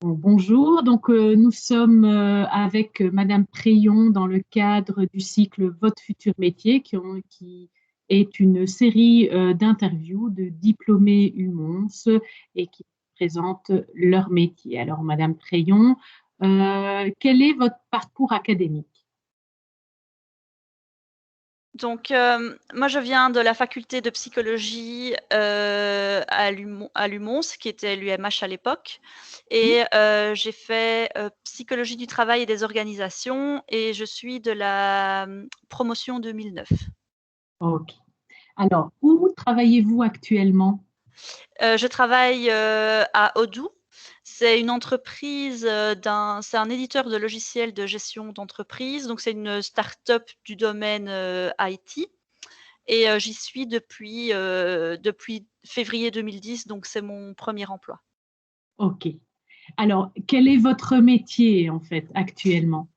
Bon, bonjour, nous sommes avec Madame Préyon dans le cadre du cycle Votre futur métier qui est une série d'interviews de diplômés UMONS et qui présentent leur métier. Alors Madame Préyon, quel est votre parcours académique? Moi, je viens de la faculté de psychologie à l'UMONS, qui était l'UMH à l'époque. Et j'ai fait psychologie du travail et des organisations, et je suis de la promotion 2009. Ok. Alors, où travaillez-vous actuellement? Je travaille à Odoo. C'est une entreprise, c'est un éditeur de logiciels de gestion d'entreprise. Donc, c'est une start-up du domaine IT. Et j'y suis depuis février 2010, donc c'est mon premier emploi. Ok. Alors, quel est votre métier en fait actuellement?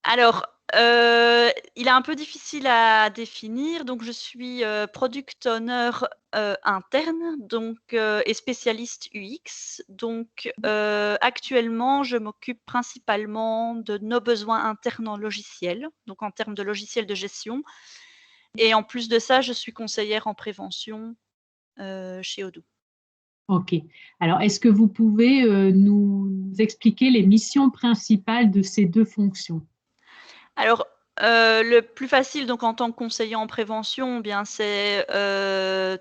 Alors, il est un peu difficile à définir, donc je suis, product owner, interne, et spécialiste UX. Actuellement, je m'occupe principalement de nos besoins internes en logiciel, donc en termes de logiciels de gestion, et en plus de ça, je suis conseillère en prévention, chez Odoo. Ok. Alors, est-ce que vous pouvez nous expliquer les missions principales de ces deux fonctions? Alors, le plus facile, donc en tant que conseiller en prévention, bien c'est,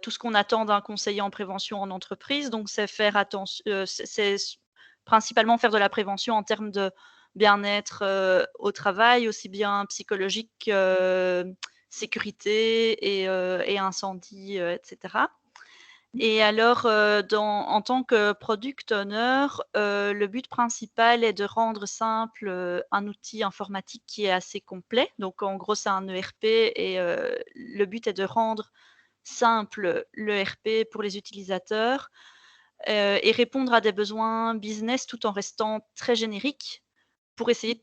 tout ce qu'on attend d'un conseiller en prévention en entreprise. Donc c'est principalement faire de la prévention en termes de bien-être, au travail, aussi bien psychologique, sécurité et incendie, et cetera. Et alors, en tant que product owner, le but principal est de rendre simple, un outil informatique qui est assez complet. Donc en gros, c'est un ERP, et le but est de rendre simple l'ERP pour les utilisateurs, et répondre à des besoins business tout en restant très générique pour essayer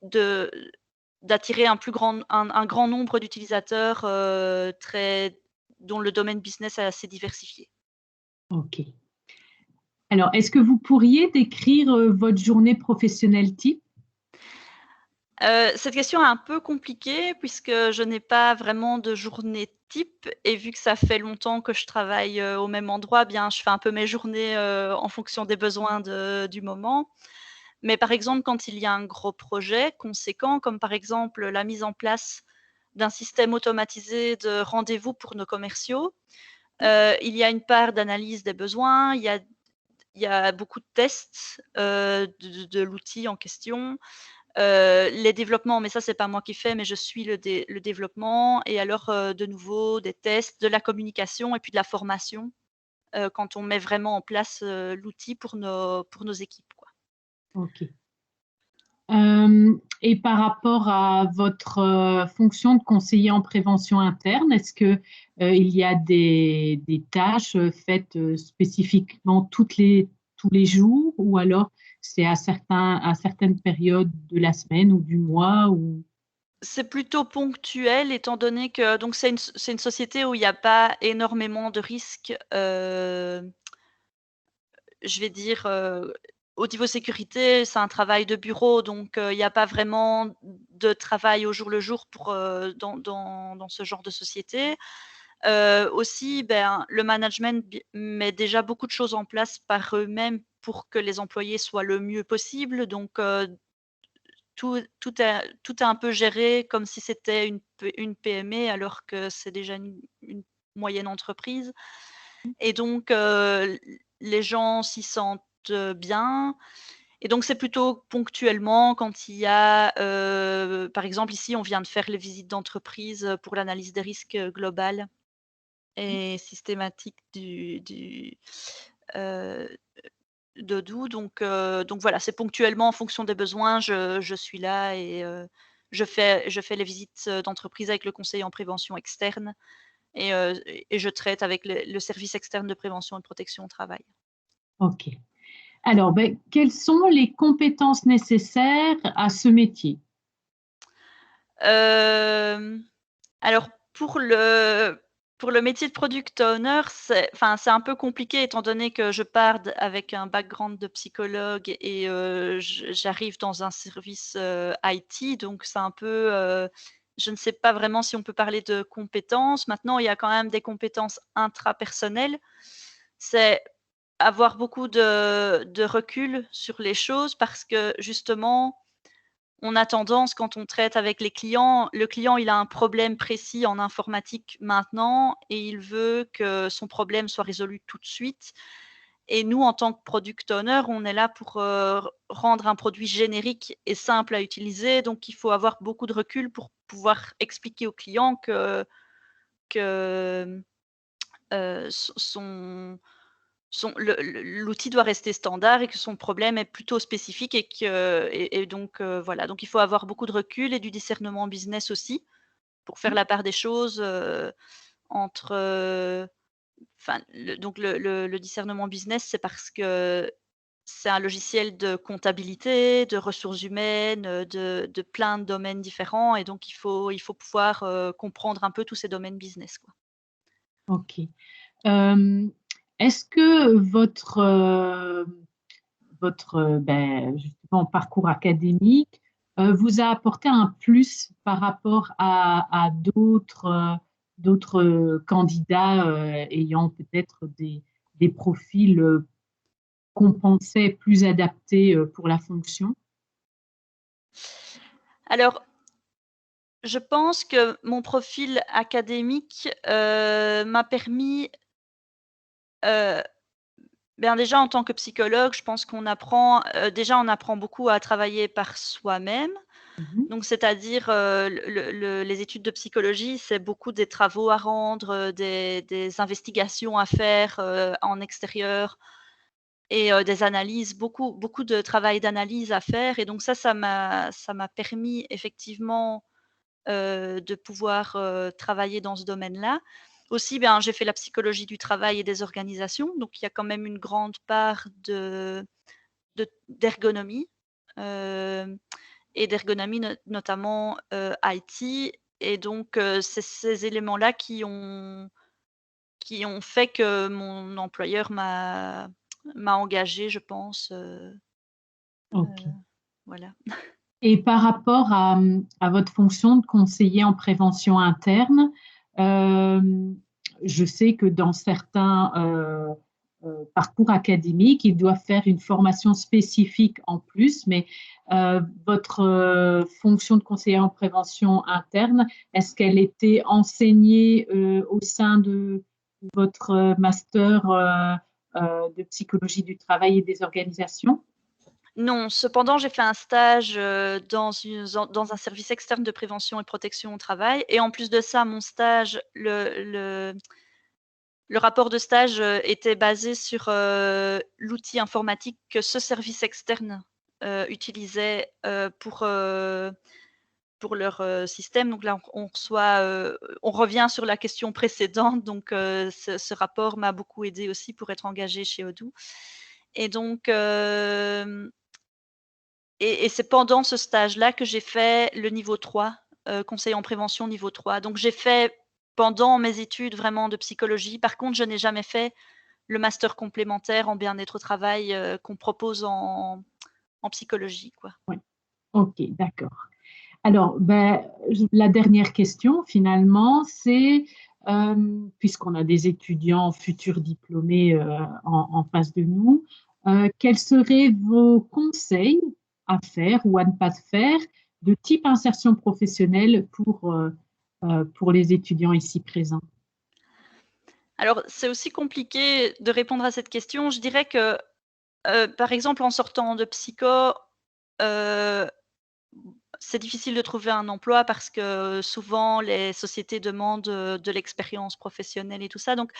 d'attirer un grand nombre d'utilisateurs, dont le domaine business est assez diversifié. Ok. Alors, est-ce que vous pourriez décrire votre journée professionnelle type? Cette question est un peu compliquée puisque je n'ai pas vraiment de journée type, et vu que ça fait longtemps que je travaille, au même endroit, bien, je fais un peu mes journées, en fonction des besoins du moment. Mais par exemple, quand il y a un gros projet conséquent, comme par exemple la mise en place d'un système automatisé de rendez-vous pour nos commerciaux, il y a une part d'analyse des besoins, il y a beaucoup de tests, de l'outil en question. Les développements, mais ça, c'est pas moi qui fais, mais je suis le développement, et alors, de nouveau des tests, de la communication et puis de la formation, quand on met vraiment en place, l'outil pour nos équipes, quoi. Ok. Et par rapport à votre fonction de conseiller en prévention interne, est-ce que il y a des tâches faites spécifiquement tous les jours, ou alors c'est à certaines périodes de la semaine ou du mois ou... C'est plutôt ponctuel étant donné que donc c'est une société où il y a pas énormément de risques, je vais dire, au niveau sécurité, c'est un travail de bureau, donc il y a pas vraiment de travail au jour le jour dans ce genre de société. Aussi, ben, le management met déjà beaucoup de choses en place par eux-mêmes pour que les employés soient le mieux possible. Donc, tout est un peu géré comme si c'était une PME, alors que c'est déjà une moyenne entreprise. Et donc, les gens s'y sentent bien. Et donc, c'est plutôt ponctuellement quand il y a, par exemple, ici, on vient de faire les visites d'entreprise pour l'analyse des risques globale et systématique heu, d'Odoo. Donc voilà, c'est ponctuellement en fonction des besoins, je suis là, et je fais les visites, d'entreprise avec le conseiller en prévention externe, et je traite avec le service externe de prévention et de protection au travail. Ok. Alors, ben, quelles sont les compétences nécessaires à ce métier? Hem, alors pour le métier de product owner, c'est un peu compliqué étant donné que je pars avec un background de psychologue et j'arrive dans un service IT, donc c'est un peu, je ne sais pas vraiment si on peut parler de compétences. Maintenant, il y a quand même des compétences intrapersonnelles. C'est avoir beaucoup de recul sur les choses parce que justement, on a tendance, quand on traite avec les clients, le client, il a un problème précis en informatique maintenant et il veut que son problème soit résolu tout de suite. Et nous, en tant que product owner, on est là pour rendre un produit générique et simple à utiliser. Donc, il faut avoir beaucoup de recul pour pouvoir expliquer au client que l'outil doit rester standard et que son problème est plutôt spécifique et donc voilà. Donc il faut avoir beaucoup de recul et du discernement business aussi pour faire la part des choses, entre, enfin le discernement business, c'est parce que c'est un logiciel de comptabilité, de ressources humaines, de plein de domaines différents et donc il faut pouvoir, comprendre un peu tous ces domaines business, quoi. OK. Hem, Est-ce que justement parcours académique, vous a apporté un plus par rapport à d'autres candidats, ayant peut-être des profils, qu'on pensait plus adaptés, pour la fonction? Alors, je pense que mon profil académique, m'a permis, heu, bien déjà en tant que psychologue, je pense qu'on apprend, déjà on apprend beaucoup à travailler par soi-même. Mmh mh. Donc c'est-à-dire, les études de psychologie, c'est beaucoup des travaux à rendre, des investigations à faire, en extérieur et des analyses, beaucoup de travail d'analyse à faire et donc ça m'a permis effectivement de pouvoir, travailler dans ce domaine-là. Aussi, ben, j'ai fait la psychologie du travail et des organisations, donc il y a quand même une grande part d'ergonomie, hem et d'ergonomie notamment, IT et donc c'est ces éléments-là qui ont fait que mon employeur m'a engagée, je pense, OK. voilà. Et par rapport à votre fonction de conseiller en prévention interne, hem, je sais que dans certains, parcours académiques, ils doivent faire une formation spécifique en plus, mais, votre, fonction de conseiller en prévention interne, est-ce qu'elle était enseignée, au sein de votre, master, de psychologie du travail et des organisations? Non, cependant, j'ai fait un stage, dans un service externe de prévention et protection au travail et en plus de ça, mon stage, le rapport de stage, était basé sur, l'outil informatique que ce service externe, utilisait, pour leur, système. Donc là, on revient sur la question précédente, donc ce rapport m'a beaucoup aidée aussi pour être engagée chez Odoo et donc et c'est pendant ce stage-là que j'ai fait le niveau 3, conseiller en prévention niveau 3. Donc j'ai fait pendant mes études vraiment de psychologie. Par contre, je n'ai jamais fait le master complémentaire en bien-être au travail, qu'on propose en psychologie, quoi. Oui. OK, d'accord. Alors, la dernière question finalement, c'est, puisqu'on a des étudiants futurs diplômés, en face de nous, quels seraient vos conseils à faire ou à ne pas faire de type insertion professionnelle pour les étudiants ici présents? Alors, c'est aussi compliqué de répondre à cette question. Je dirais que, par exemple, en sortant de psycho, heu, c'est difficile de trouver un emploi parce que souvent les sociétés demandent, de l'expérience professionnelle et tout ça. Donc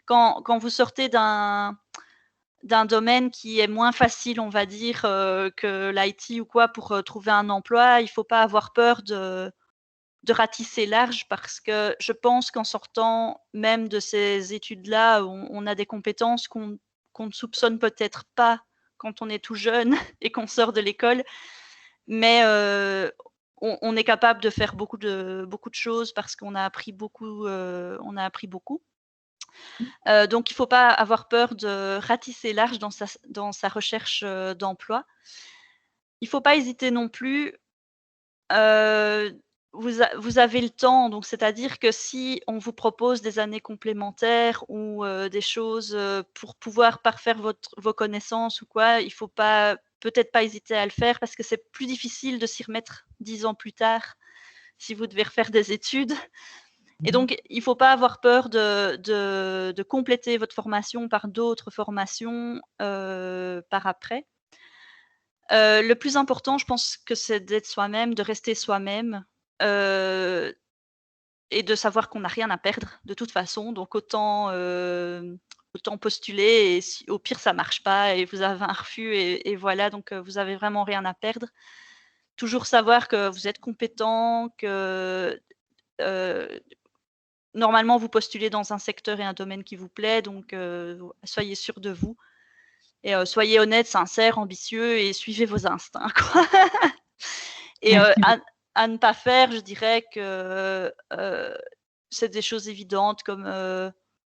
quand vous sortez d'un domaine qui est moins facile, on va dire, que l'IT ou quoi pour, trouver un emploi, il faut pas avoir peur de ratisser large parce que je pense qu'en sortant même de ces études-là, on a des compétences qu'on ne soupçonne peut-être pas quand on est tout jeune et qu'on sort de l'école. Mais, on est capable de faire beaucoup de choses parce qu'on a appris beaucoup. Donc il ne faut pas avoir peur de ratisser large dans sa recherche d'emploi. Il ne faut pas hésiter non plus. Vous avez le temps, donc c'est-à-dire que si on vous propose des années complémentaires ou des choses pour pouvoir parfaire vos connaissances ou quoi, il ne faut peut-être pas hésiter à le faire parce que c'est plus difficile de s'y remettre 10 ans plus tard si vous devez refaire des études. Et donc, il ne faut pas avoir peur de compléter votre formation par d'autres formations par après. Le plus important, je pense que c'est d'être soi-même, de rester soi-même et de savoir qu'on n'a rien à perdre de toute façon. Donc, autant postuler et si, au pire, ça ne marche pas et vous avez un refus et voilà, donc vous n'avez vraiment rien à perdre. Toujours savoir que vous êtes compétent, que normalement, vous postulez dans un secteur et un domaine qui vous plaît, donc soyez sûr de vous. Et soyez honnête, sincère, ambitieux et suivez vos instincts, quoi. Et à ne pas faire, je dirais que c'est des choses évidentes comme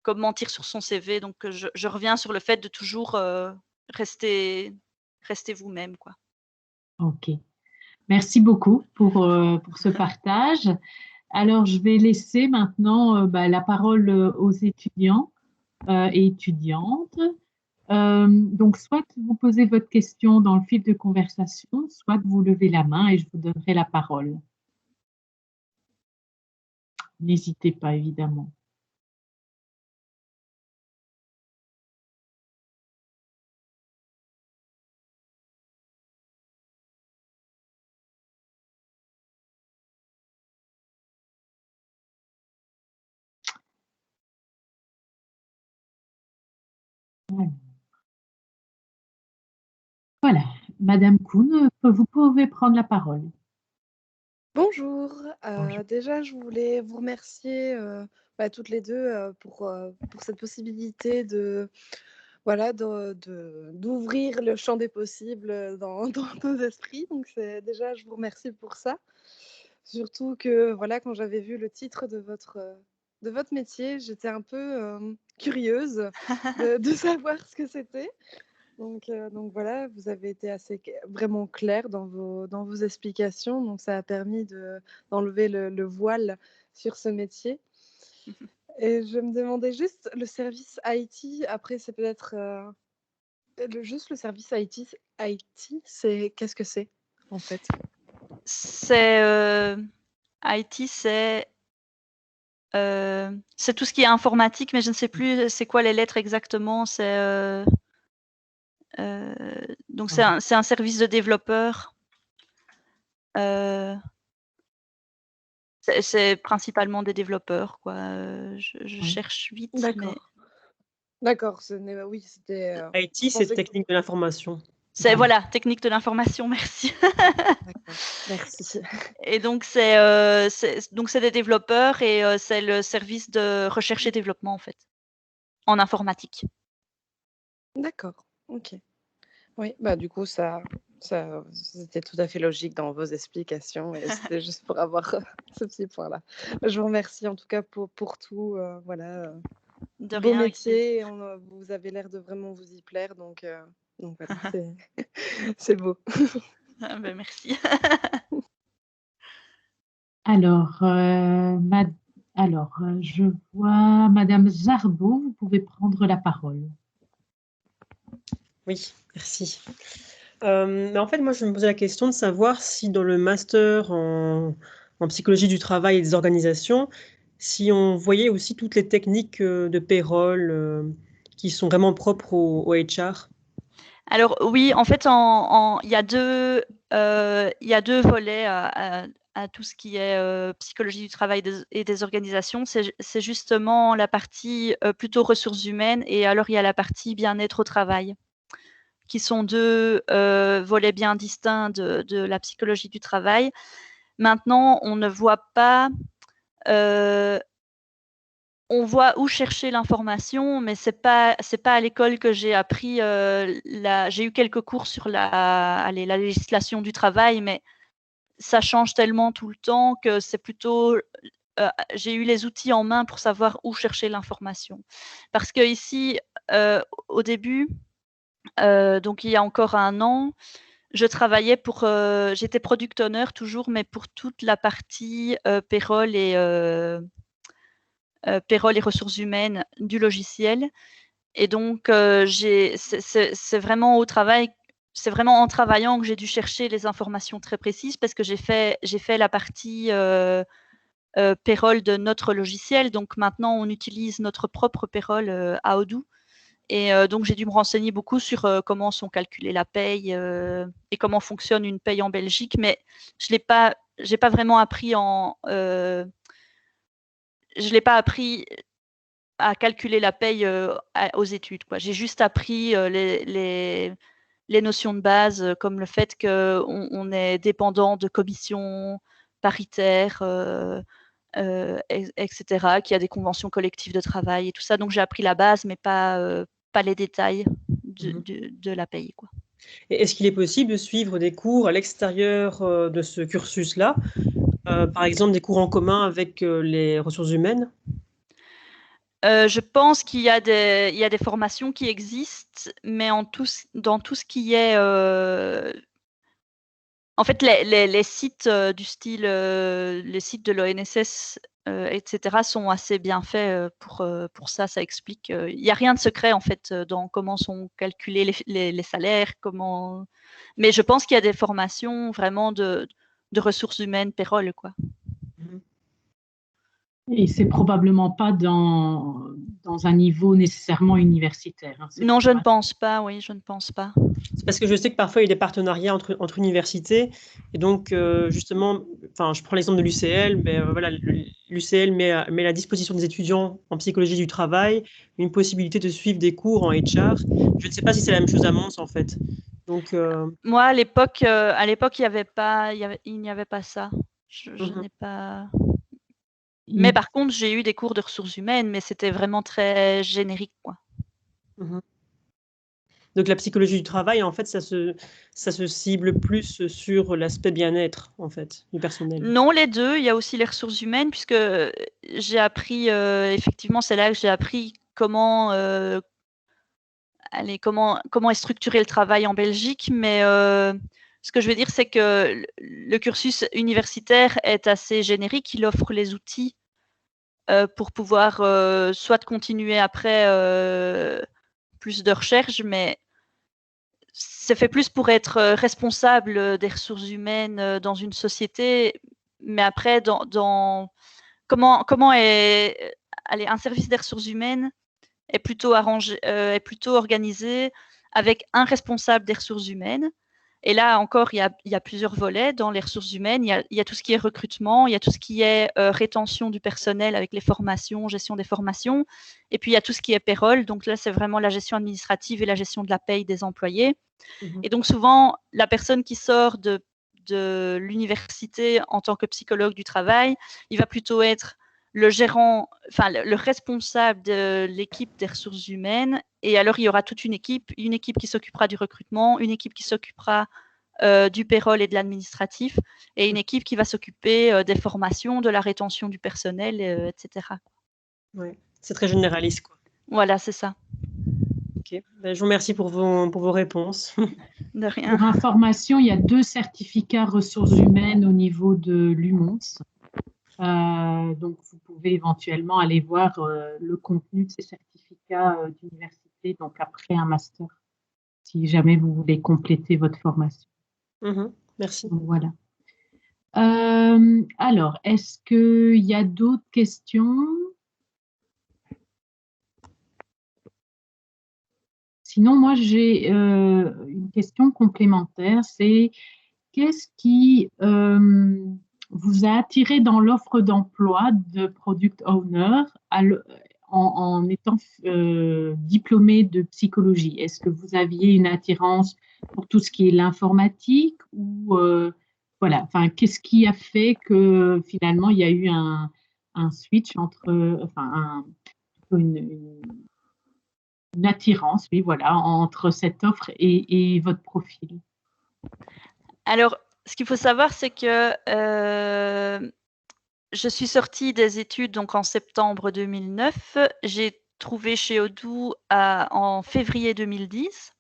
mentir sur son CV. Donc, je reviens sur le fait de toujours rester vous-même, quoi. Ok. Merci beaucoup pour ce partage. Alors, je vais laisser maintenant la parole aux étudiants et étudiantes. Donc, soit vous posez votre question dans le fil de conversation, soit vous levez la main et je vous donnerai la parole. N'hésitez pas, évidemment. Voilà, Madame Kuhn, vous pouvez prendre la parole. Bonjour. Bonjour. Déjà, je voulais vous remercier toutes les deux pour cette possibilité d'ouvrir le champ des possibles dans nos esprits. Donc, déjà, je vous remercie pour ça. Surtout que quand j'avais vu le titre de votre métier, j'étais un peu curieuse de savoir ce que c'était. Donc voilà, vous avez été vraiment clair dans vos explications. Donc ça a permis d'enlever le voile sur ce métier. Et je me demandais juste le service IT. Après, c'est peut-être juste le service IT. Qu'est-ce que c'est en fait? C'est IT, c'est tout ce qui est informatique, mais je ne sais plus c'est quoi les lettres exactement. Donc c'est un service de développeur. C'est principalement des développeurs, quoi. Je cherche vite, mais D'accord. Oui, c'était. IT, c'est technique de l'information. C'est voilà, technique de l'information. Merci. D'accord. Merci. Et donc c'est des développeurs et c'est le service de recherche et développement en fait, en informatique. D'accord. Ok. Oui, du coup, ça, c'était tout à fait logique dans vos explications et c'était juste pour avoir ce petit point-là. Je vous remercie en tout cas pour tout. De beau rien, avec métier. Et vous avez l'air de vraiment vous y plaire, donc voilà, c'est beau. Ah ben, merci. Alors, je vois Madame Jarbeau, vous pouvez prendre la parole. Oui, merci. Mais en fait, moi, je me posais la question de savoir si dans le master en psychologie du travail et des organisations, si on voyait aussi toutes les techniques de payroll qui sont vraiment propres au HR. Alors oui, en fait, il y a deux volets à tout ce qui est psychologie du travail et des organisations. C'est justement la partie plutôt ressources humaines et alors il y a la partie bien-être au travail, qui sont deux volets bien distincts de la psychologie du travail. Maintenant, on ne voit pas, on voit où chercher l'information, mais c'est pas à l'école que j'ai appris. J'ai eu quelques cours sur la législation du travail, mais ça change tellement tout le temps que c'est plutôt j'ai eu les outils en main pour savoir où chercher l'information. Parce que ici, au début, donc il y a encore 1 an, je travaillais pour, j'étais product owner toujours, mais pour toute la partie payroll et ressources humaines du logiciel. Et donc, c'est vraiment au travail, c'est vraiment en travaillant que j'ai dû chercher les informations très précises parce que j'ai fait la partie payroll de notre logiciel. Donc maintenant, on utilise notre propre payroll à Odoo. Et donc, j'ai dû me renseigner beaucoup sur comment sont calculées la paye et comment fonctionne une paye en Belgique. Mais je n'ai pas vraiment appris je l'ai pas appris à calculer la paye aux études, quoi. J'ai juste appris les notions de base, comme le fait qu'on est dépendant de commissions paritaires, etc., qu'il y a des conventions collectives de travail et tout ça. Donc, j'ai appris la base, mais pas les détails de la paye, quoi. Et est-ce qu'il est possible de suivre des cours à l'extérieur de ce cursus-là, par exemple des cours en commun avec les ressources humaines? Je pense qu'il y a des formations qui existent, mais dans tout ce qui est en fait, les sites du style les sites de l'ONSS, etc., sont assez bien faits pour ça. Ça explique. Il n'y a rien de secret en fait dans comment sont calculés les salaires, comment. Mais je pense qu'il y a des formations vraiment de ressources humaines payroll, quoi. Et c'est probablement pas dans un niveau nécessairement universitaire. Hein, Non, je ne pense pas. Oui, je ne pense pas. C'est parce que je sais que parfois il y a des partenariats entre universités et donc justement, enfin, je prends l'exemple de l'UCL, mais voilà, l'UCL met à la disposition des étudiants en psychologie du travail une possibilité de suivre des cours en HR. Je ne sais pas si c'est la même chose à Mons en fait. Donc, moi, à l'époque, il n'y avait pas ça. Je n'ai pas. Mais par contre, j'ai eu des cours de ressources humaines, mais c'était vraiment très générique, quoi. Donc la psychologie du travail, en fait, ça se cible plus sur l'aspect bien-être, en fait, du personnel. Non, les deux. Il y a aussi les ressources humaines, puisque j'ai appris, effectivement, c'est là que j'ai appris comment est structuré le travail en Belgique. Mais ce que je veux dire, c'est que le cursus universitaire est assez générique. Il offre les outils pour pouvoir soit continuer après plus de recherche, mais c'est fait plus pour être responsable des ressources humaines dans une société. Mais après, comment est un service des ressources humaines est plutôt organisé avec un responsable des ressources humaines. Et là encore, il y a plusieurs volets dans les ressources humaines. Il y a tout ce qui est recrutement, il y a tout ce qui est rétention du personnel avec les formations, gestion des formations. Et puis, il y a tout ce qui est payroll. Donc là, c'est vraiment la gestion administrative et la gestion de la paye des employés. Et donc, souvent, la personne qui sort de l'université en tant que psychologue du travail, il va plutôt être le gérant, enfin le responsable de l'équipe des ressources humaines. Et alors, il y aura toute une équipe qui s'occupera du recrutement, une équipe qui s'occupera du payroll et de l'administratif, et une équipe qui va s'occuper des formations, de la rétention du personnel, etc. Ouais, c'est très généraliste, quoi. Voilà, c'est ça. Ok, ben, je vous remercie pour vos réponses. De rien. Pour information, il y a 2 certificats ressources humaines au niveau de l'UMONS. Donc, vous pouvez éventuellement aller voir le contenu de ces certificats d'université, donc après un master, si jamais vous voulez compléter votre formation. Merci. Donc, voilà. Alors, est-ce qu'il y a d'autres questions? Sinon, moi, j'ai une question complémentaire, c'est qu'est-ce qui vous a attiré dans l'offre d'emploi de Product Owner en étant diplômé de psychologie? Est-ce que vous aviez une attirance pour tout ce qui est l'informatique ou voilà, enfin, qu'est-ce qui a fait que finalement il y a eu un switch entre, enfin, une attirance, oui, voilà, entre cette offre et votre profil? Alors, Ce qu'il faut savoir, c'est que je suis sortie des études donc en septembre 2009. J'ai trouvé chez Odoo en février 2010.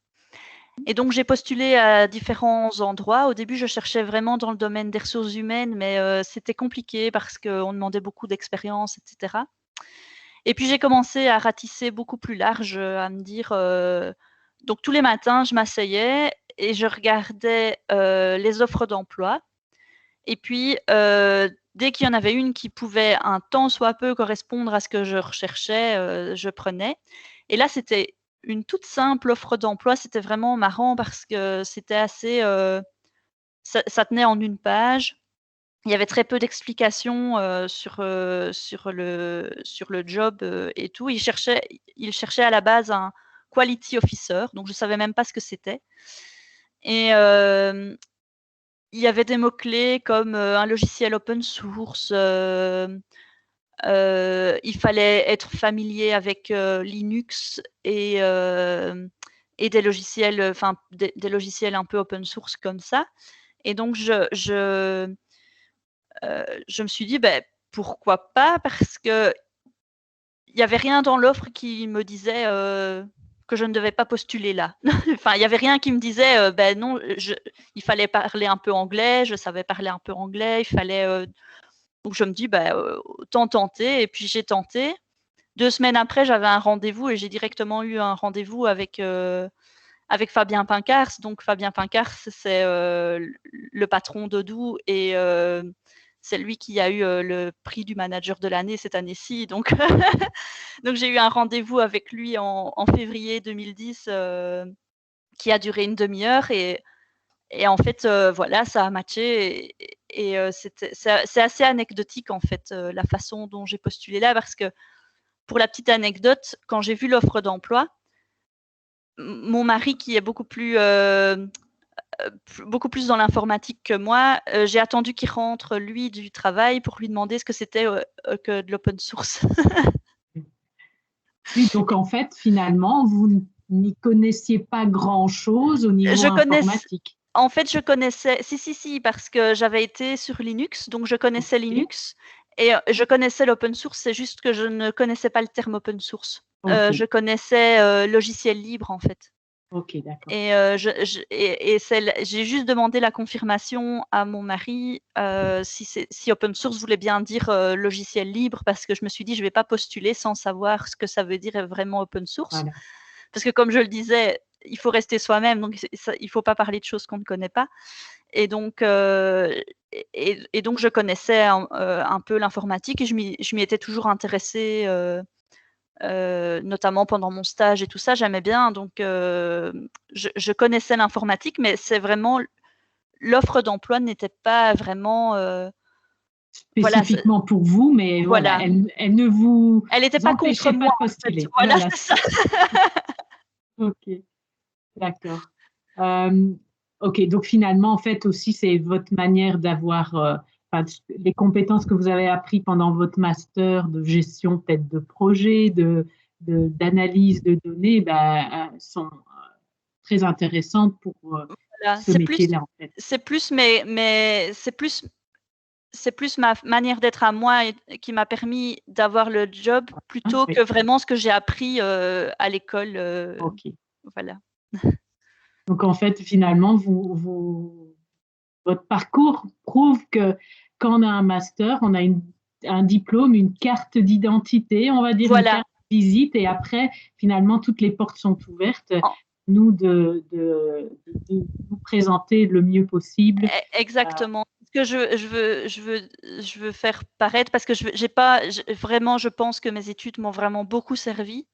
Et donc, j'ai postulé à différents endroits. Au début, je cherchais vraiment dans le domaine des ressources humaines, mais c'était compliqué parce qu'on demandait beaucoup d'expérience, etc. Et puis, j'ai commencé à ratisser beaucoup plus large, à me dire... donc, tous les matins, je m'asseyais et je regardais les offres d'emploi. Et puis, dès qu'il y en avait une qui pouvait un tant soit peu correspondre à ce que je recherchais, je prenais. Et là, c'était une toute simple offre d'emploi. C'était vraiment marrant parce que c'était assez... ça tenait en une page. Il y avait très peu d'explications sur le job et tout. Il cherchait à la base un quality officer, donc je ne savais même pas ce que c'était. Et il y avait des mots-clés comme un logiciel open source, il fallait être familier avec Linux et des logiciels, enfin des logiciels un peu open source comme ça. Et donc je me suis dit, ben pourquoi pas, parce que il n'y avait rien dans l'offre qui me disait que je ne devais pas postuler là. Enfin, il n'y avait rien qui me disait, ben non, il fallait parler un peu anglais, je savais parler un peu anglais, il fallait... donc je me dis, ben, autant tenter, et puis j'ai tenté. 2 semaines après, j'avais un rendez-vous et j'ai directement eu un rendez-vous avec Fabien Pincars. Donc Fabien Pincars, c'est le patron d'Odoo et c'est lui qui a eu le prix du manager de l'année cette année-ci. Donc, donc j'ai eu un rendez-vous avec lui en février 2010 qui a duré une demi-heure et en fait, voilà, ça a matché et c'est assez anecdotique en fait la façon dont j'ai postulé là, parce que pour la petite anecdote, quand j'ai vu l'offre d'emploi, mon mari qui est beaucoup plus dans l'informatique que moi, j'ai attendu qu'il rentre, lui, du travail pour lui demander ce que c'était que de l'open source. Oui, donc en fait, finalement, vous n'y connaissiez pas grand-chose au niveau informatique. En fait, je connaissais, si, parce que j'avais été sur Linux, donc je connaissais Linux et je connaissais l'open source, c'est juste que je ne connaissais pas le terme open source. Je connaissais logiciel libre, en fait. Ok, d'accord. Et j'ai juste demandé la confirmation à mon mari si open source voulait bien dire logiciel libre, parce que je me suis dit, je ne vais pas postuler sans savoir ce que ça veut dire vraiment open source. Voilà. Parce que comme je le disais, il faut rester soi-même, donc il ne faut pas parler de choses qu'on ne connaît pas. Et donc, donc je connaissais un peu l'informatique et je m'y étais toujours intéressée, notamment pendant mon stage et tout ça, j'aimais bien. Donc, je connaissais l'informatique, mais c'est vraiment l'offre d'emploi n'était pas vraiment spécifiquement pour vous, mais voilà, elle ne vous elle n'était pas contre moi, pas de postuler. En fait. Voilà, c'est ça. Ok, d'accord. Ok, donc finalement, en fait, aussi, c'est votre manière d'avoir les compétences que vous avez apprises pendant votre master de gestion peut-être de projet, d'analyse de données, sont très intéressantes pour ce métier-là, en fait. C'est plus, mais c'est plus ma manière d'être à moi qui m'a permis d'avoir le job plutôt que vraiment ce que j'ai appris à l'école. Ok. Voilà. Donc, en fait, finalement, votre parcours prouve que quand on a un master, on a un diplôme, une carte d'identité, on va dire, une carte de visite, et après, finalement, toutes les portes sont ouvertes. Nous, de nous présenter le mieux possible. Exactement. Ce que je veux faire paraître, parce que vraiment, je pense que mes études m'ont vraiment beaucoup servi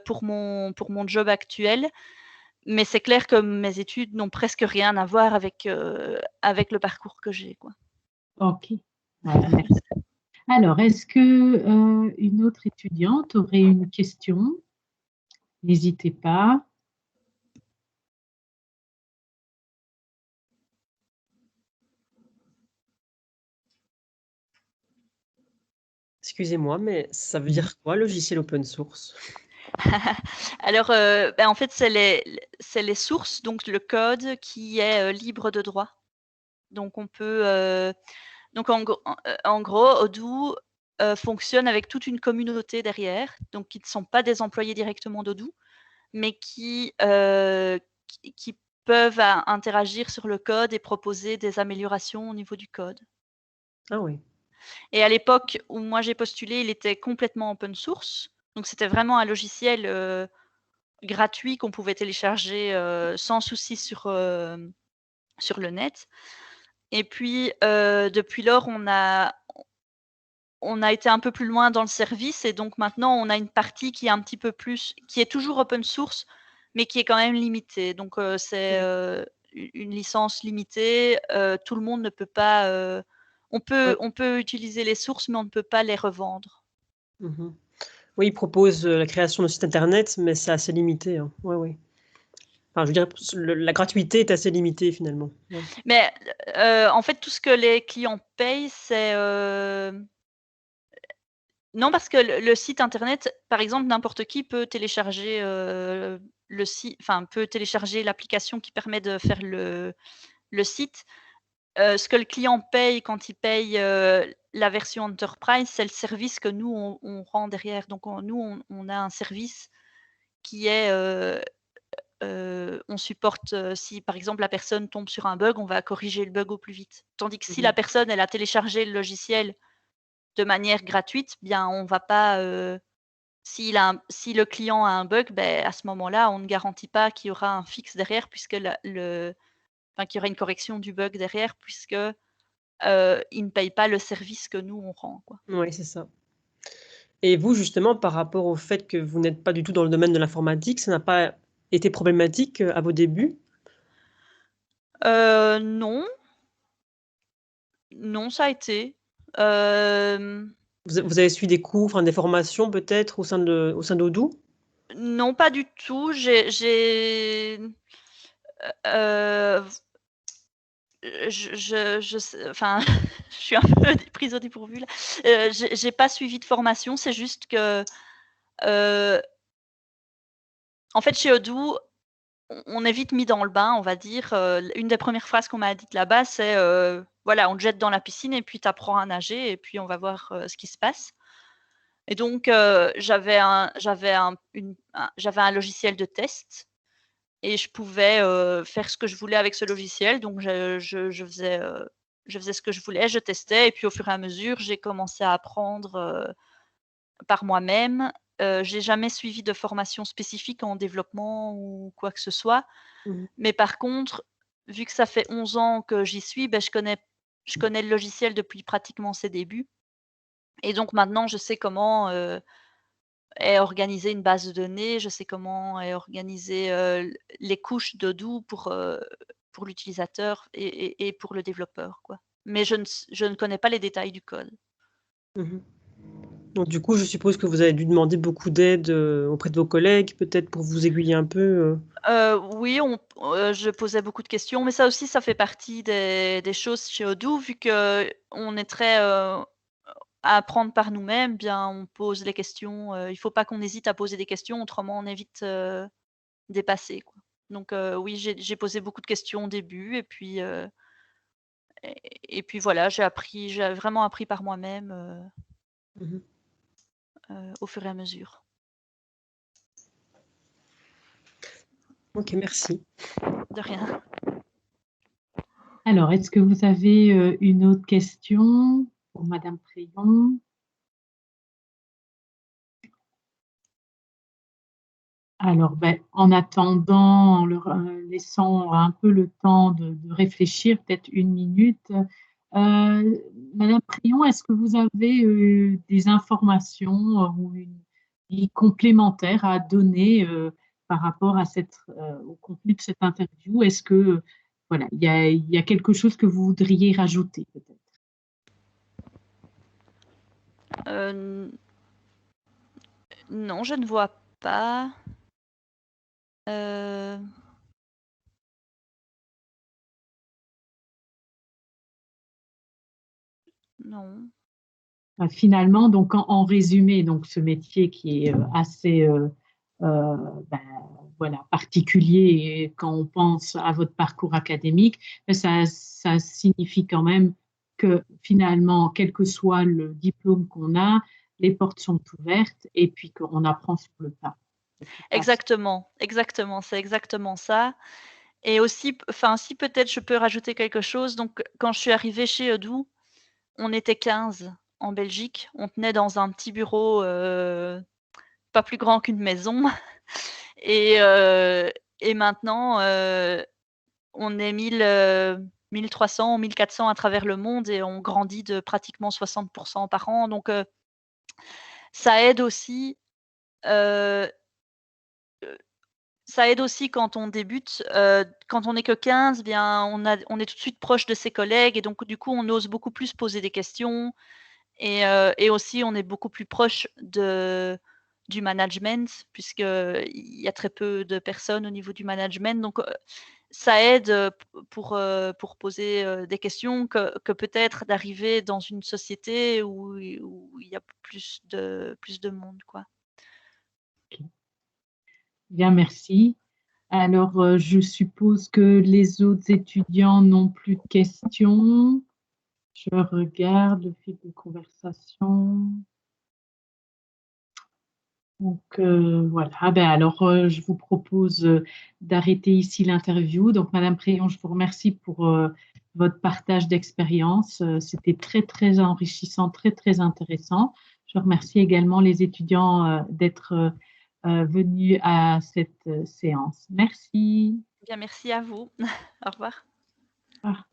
pour mon job actuel. Mais c'est clair que mes études n'ont presque rien à voir avec le parcours que j'ai, quoi. Ok. Voilà, merci. Alors, est-ce que une autre étudiante aurait une question? N'hésitez pas. Excusez-moi, mais ça veut dire quoi, logiciel open source? Alors, en fait, c'est les sources, donc le code qui est libre de droit. Donc, en gros, Odoo fonctionne avec toute une communauté derrière, donc qui ne sont pas des employés directement d'Odoo, mais qui peuvent interagir sur le code et proposer des améliorations au niveau du code. Ah oui. Et à l'époque où moi j'ai postulé, il était complètement open source. Donc c'était vraiment un logiciel gratuit qu'on pouvait télécharger sans souci sur le net. Et puis depuis lors, on a été un peu plus loin dans le service et donc maintenant on a une partie qui est un petit peu plus, qui est toujours open source, mais qui est quand même limitée. Donc c'est une licence limitée. Tout le monde ne peut pas. On peut utiliser les sources, mais on ne peut pas les revendre. Mhm. Oui, ils proposent la création de sites internet, mais c'est assez limité. Hein. Ouais, ouais. Enfin, je veux dire, la gratuité est assez limitée finalement. Ouais. Mais en fait, tout ce que les clients payent, c'est non, parce que le site internet, par exemple, n'importe qui peut télécharger le site, enfin peut télécharger l'application qui permet de faire le site. Ce que le client paye quand il paye la version Enterprise, c'est le service que nous on rend derrière. Donc nous on a un service qui est on supporte si par exemple la personne tombe sur un bug, on va corriger le bug au plus vite. Tandis que si la personne elle a téléchargé le logiciel de manière gratuite, bien on va pas si le client a un bug, ben, à ce moment-là, on ne garantit pas qu'il y aura un fixe derrière puisque qu'il y aura une correction du bug derrière puisque il ne paye pas le service que nous on rend, quoi. Oui, c'est ça. Et vous, justement, par rapport au fait que vous n'êtes pas du tout dans le domaine de l'informatique, ça n'a pas été problématique à vos débuts? Non. Non, ça a été. Vous avez suivi des cours, enfin des formations peut-être au sein d'Odoo? Non, pas du tout. Enfin, je suis un peu prise au dépourvu là. J'ai pas suivi de formation, c'est juste que, en fait, chez Odoo, on est vite mis dans le bain, on va dire. Une des premières phrases qu'on m'a dites là-bas, c'est, voilà, on te jette dans la piscine et puis tu apprends à nager et puis on va voir, ce qui se passe. Et donc, j'avais un logiciel de test et je pouvais, faire ce que je voulais avec ce logiciel. Donc je faisais ce que je voulais, je testais et puis au fur et à mesure, j'ai commencé à apprendre, par moi-même. J'ai jamais suivi de formation spécifique en développement ou quoi que ce soit. Mmh. Mais par contre, vu que ça fait 11 ans que j'y suis, ben, je connais le logiciel depuis pratiquement ses débuts et donc maintenant je sais comment, est organisée une base de données, je sais comment est organisée, les couches d'Odoo pour l'utilisateur et pour le développeur, quoi. Mais je ne connais pas les détails du code. Mmh. Donc du coup, je suppose que vous avez dû demander beaucoup d'aide, auprès de vos collègues, peut-être pour vous aiguiller un peu? Oui, je posais beaucoup de questions, mais ça aussi, ça fait partie des choses chez Odoo, vu qu'on est très, à apprendre par nous-mêmes, bien on pose les questions, il faut pas qu'on hésite à poser des questions, autrement on est vite, dépassé, quoi. Donc oui, j'ai posé beaucoup de questions au début et puis, et puis voilà, j'ai vraiment appris par moi-même, Mmh. au fur et à mesure. OK, merci. De rien. Alors, est-ce que vous avez une autre question pour Madame Préyon? Alors, ben, en attendant, en leur laissant un peu le temps de réfléchir, peut-être une minute, Madame Prion, est-ce que vous avez des informations ou une vie complémentaire à donner par rapport à au contenu de cette interview? Est-ce que voilà, il y a quelque chose que vous voudriez rajouter peut-être? N non, je ne vois pas. Heu, non. Finalement, donc en résumé, donc ce métier qui est assez ben, voilà, particulier et quand on pense à votre parcours académique, mais ça signifie quand même que finalement, quel que soit le diplôme qu'on a, les portes sont ouvertes et puis qu'on apprend sur le tas. Exactement, exactement, c'est exactement ça. Et aussi, enfin, si peut-être je peux rajouter quelque chose, donc quand je suis arrivée chez Odoo, on était 15 en Belgique. On tenait dans un petit bureau, pas plus grand qu'une maison et heu et maintenant, on est 1300 ou 1400 à travers le monde et on grandit de pratiquement 60 par an donc ça aide aussi, heu ça aide aussi quand on débute, quand on n'est que 15, bien, on est tout de suite proche de ses collègues et donc du coup, on ose beaucoup plus poser des questions et aussi on est beaucoup plus proche du management puisqu'il y a très peu de personnes au niveau du management donc ça aide, pour poser, des questions que peut-être d'arriver dans une société où il y a plus de monde, quoi. Bien, merci. Alors, je suppose que les autres étudiants n'ont plus de questions. Je regarde le fil de conversation. Donc, voilà. Ben, alors, je vous propose d'arrêter ici l'interview. Donc, Madame Préon, je vous remercie pour votre partage d'expérience. C'était très, très enrichissant, très, très intéressant. Je remercie également les étudiants d'être venus à cette séance. Merci. Bien, merci à vous. Au revoir. Au revoir.